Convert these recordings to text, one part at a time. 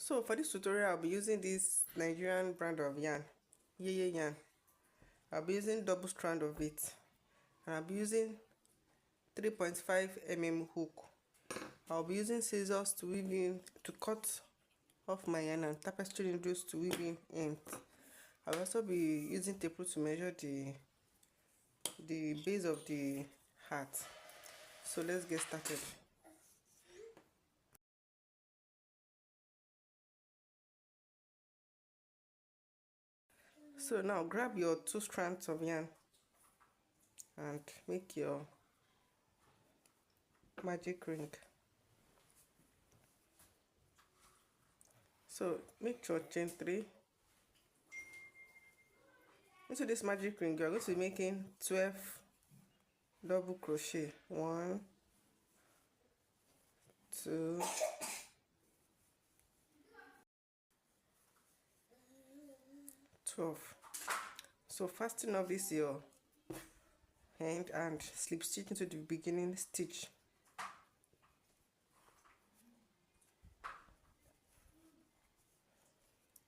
So for this tutorial, I'll be using this Nigerian brand of yarn, Yeye yarn. I'll be using double strand of it, and I'll be using 3.5 mm hook. I'll be using scissors to weave in, to cut off my yarn, and tapestry needles to weave in ends. I'll also be using tape rule to measure the base of the hat. So let's get started. So now grab your 2 strands of yarn and make your magic ring. So make your chain 3. Into this magic ring, you are going to be making 12 double crochet. 1, 2, 12. So fasten off this your end and slip stitch into the beginning stitch.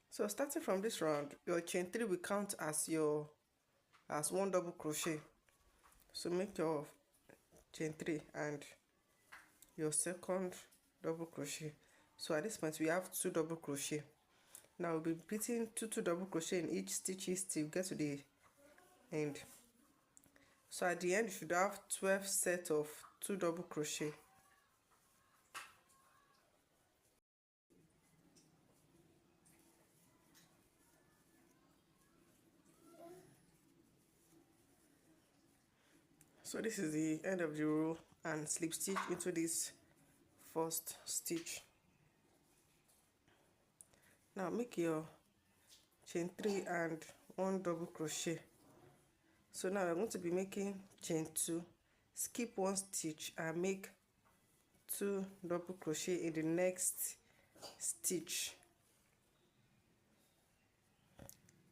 So starting from this round, your chain 3 will count as 1 double crochet. So make your chain 3 and your second double crochet. So at this point we have 2 double crochet. Now we'll be repeating 2 double crochet in each stitch till you get to the end. So at the end you should have 12 sets of 2 double crochet. So this is the end of the row, and slip stitch into this first stitch. Now make your chain 3 and 1 double crochet. So now we're going to be making chain 2, skip 1 stitch and make 2 double crochet in the next stitch.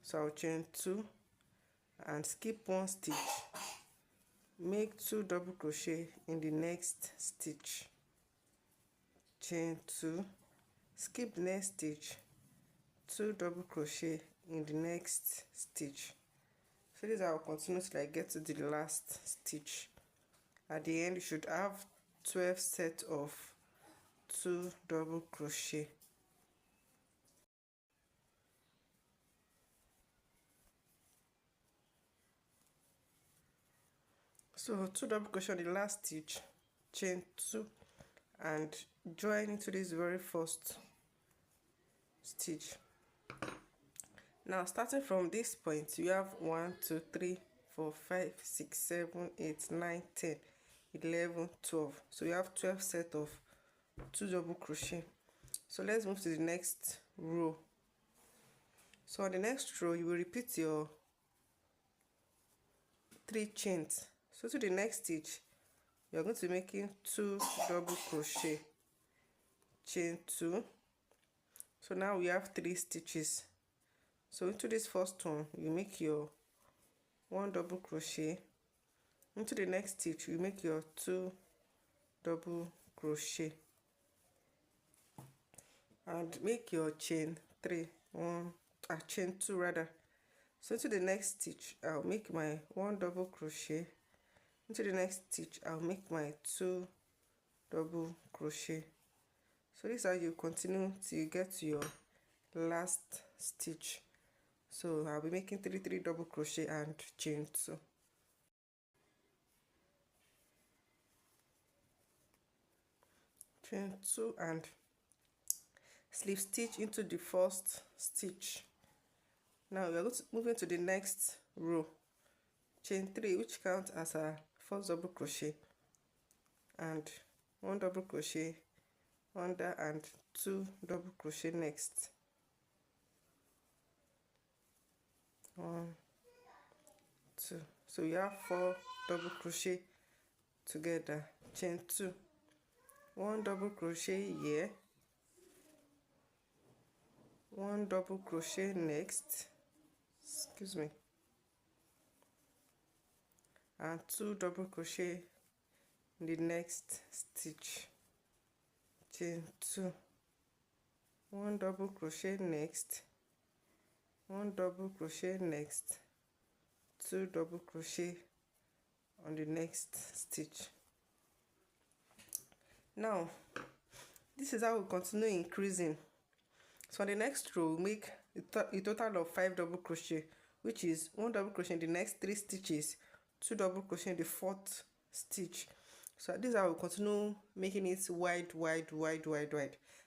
So I'll chain 2 and skip 1 stitch, make 2 double crochet in the next stitch, chain 2, skip the next stitch, 2 double crochet in the next stitch. So this is how I'll continue till I get to the last stitch. At the end you should have 12 sets of 2 double crochet. So 2 double crochet on the last stitch, chain 2 and join into this very first stitch. Now starting from this point, you have 1, 2, 3, 4, 5, 6, 7, 8, 9, 10, 11, 12. So you have 12 sets of 2 double crochet. So let's move to the next row. So on the next row, you will repeat your 3 chains. So to the next stitch, you're going to be making 2 double crochet, chain 2. So now we have 3 stitches. So into this first one, you make your 1 double crochet. Into the next stitch, you make your 2 double crochet and make your chain 3, chain 2 rather. So into the next stitch, I'll make my 1 double crochet. Into the next stitch, I'll make my 2 double crochet. So this is how you continue till you get to your last stitch. So I'll be making 3 double crochet and chain 2. Chain 2 and slip stitch into the first stitch. Now we are going to move into the next row. Chain 3, which counts as a first double crochet, and 1 double crochet under and 2 double crochet next. 1, 2. So you have 4 double crochet together. Chain 2, 1 double crochet here, 1 double crochet next, excuse me, and 2 double crochet in the next stitch, chain 2, 1 double crochet next, 1 double crochet next, 2 double crochet on the next stitch. Now this is how we continue increasing. So on the next row, we make a total of 5 double crochet, which is 1 double crochet in the next 3 stitches, 2 double crochet in the 4th stitch. So this is how we continue making it wide.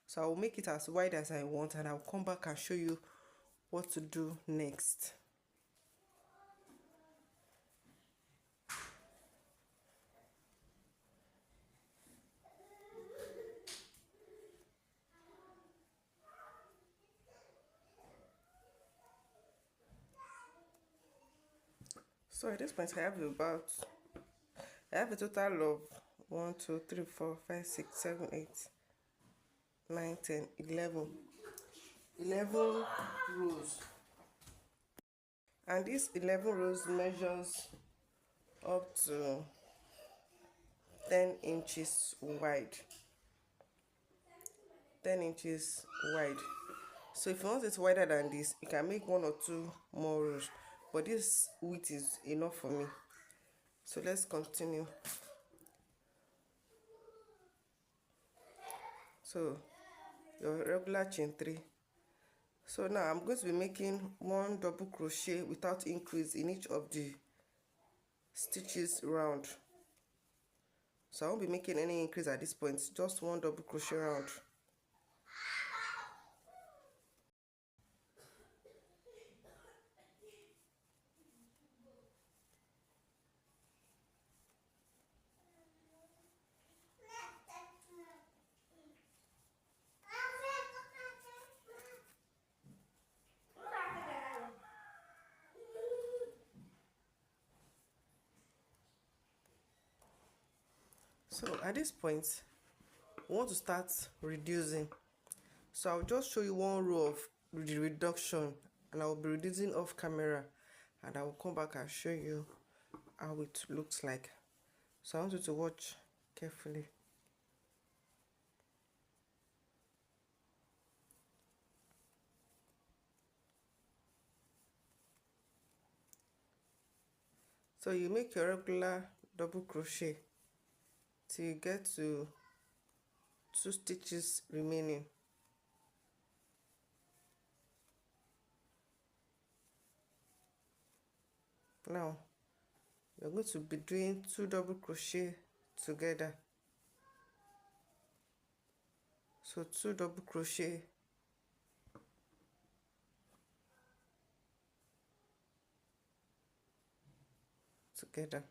So I will make it as wide as I want, and I'll come back and show you what to do next. So at this point I have a total of 1 2 3 4 5 6 7 8 9 10 11 rows, and this 11 rows measures up to 10 inches wide. 10 inches wide. So if you want it wider than this, you can make 1 or 2 more rows, but this width is enough for me. So let's continue. So your regular chain 3. So now I'm going to be making 1 double crochet without increase in each of the stitches round. So I won't be making any increase at this point, just 1 double crochet round. So at this point, we want to start reducing. So I'll just show you 1 row of the reduction, and I will be reducing off camera, and I will come back and show you how it looks like. So I want you to watch carefully. So you make your regular double crochet till you get to 2 stitches remaining. Now you're going to be doing 2 double crochet together. So 2 double crochet together.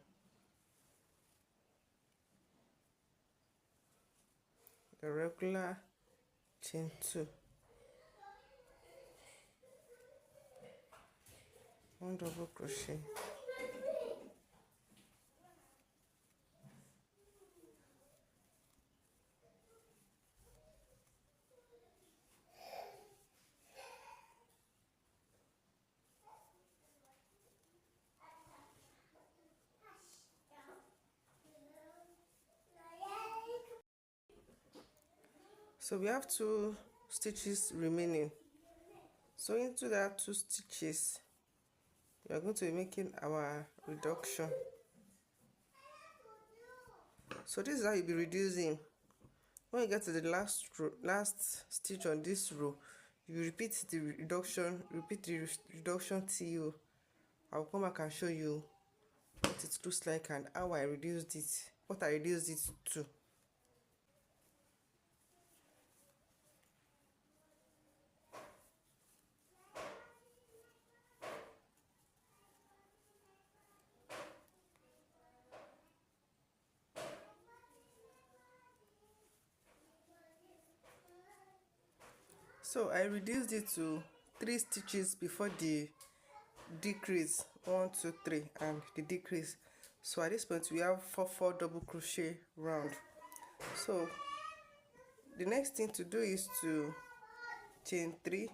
The regular chain 2, 1 double crochet, so we have 2 stitches remaining. So into that 2 stitches, we are going to be making our reduction. So this is how you'll be reducing. When you get to the last stitch on this row, you repeat the reduction till I'll come back and show you what it looks like and how I reduced it, what I reduced it to. So I reduced it to 3 stitches before the decrease, 1 2 3, and the decrease. So at this point we have 4 double crochet round. So the next thing to do is to chain 3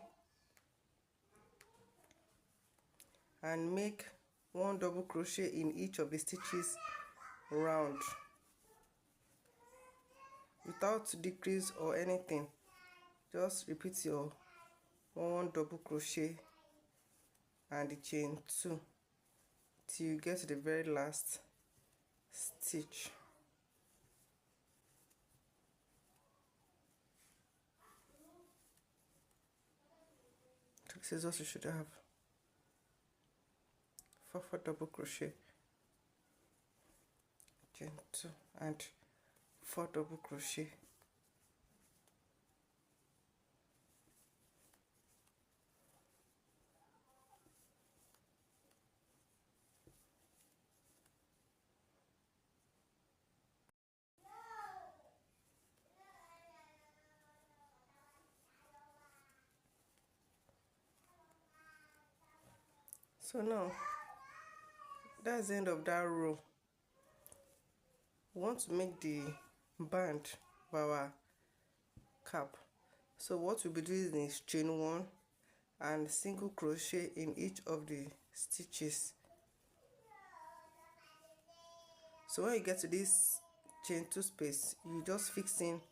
and make 1 double crochet in each of the stitches round without decrease or anything. just repeat your one double crochet and the chain 2 till you get to the very last stitch. This is what you should have. 4 double crochet, chain 2 and 4 double crochet. So now that's the end of that row. We want to make the band of our cap. So what we'll be doing is chain 1 and single crochet in each of the stitches. So when you get to this chain 2 space, you just fix in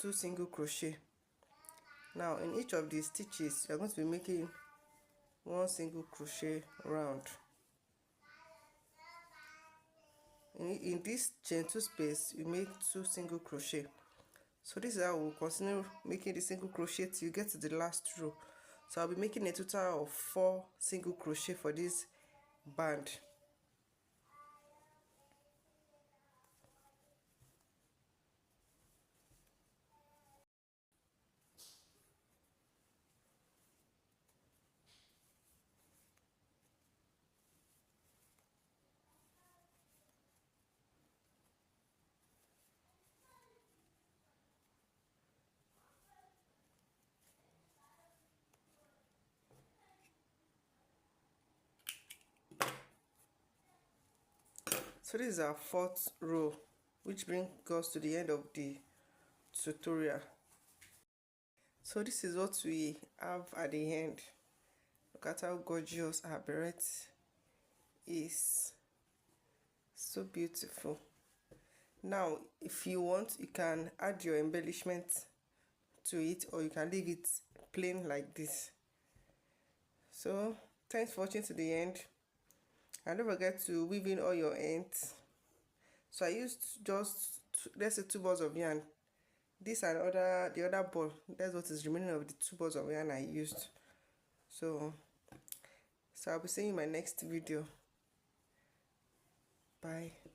2 single crochet. Now in each of the stitches, you're going to be making 1 single crochet round. In this chain 2 space, you make 2 single crochet. So this is how we'll continue making the single crochet till you get to the last row. So I'll be making a total of 4 single crochet for this band. So this is our 4th row, which brings us to the end of the tutorial. So this is what we have at the end. Look at how gorgeous our beret is. So beautiful. Now if you want, you can add your embellishment to it, or you can leave it plain like this. So thanks for watching to the end, and don't forget to weave in all your ends. So I used just let's say 2 balls of yarn. This and the other ball, that's what is remaining of the 2 balls of yarn I used. So I'll be seeing you in my next video. Bye.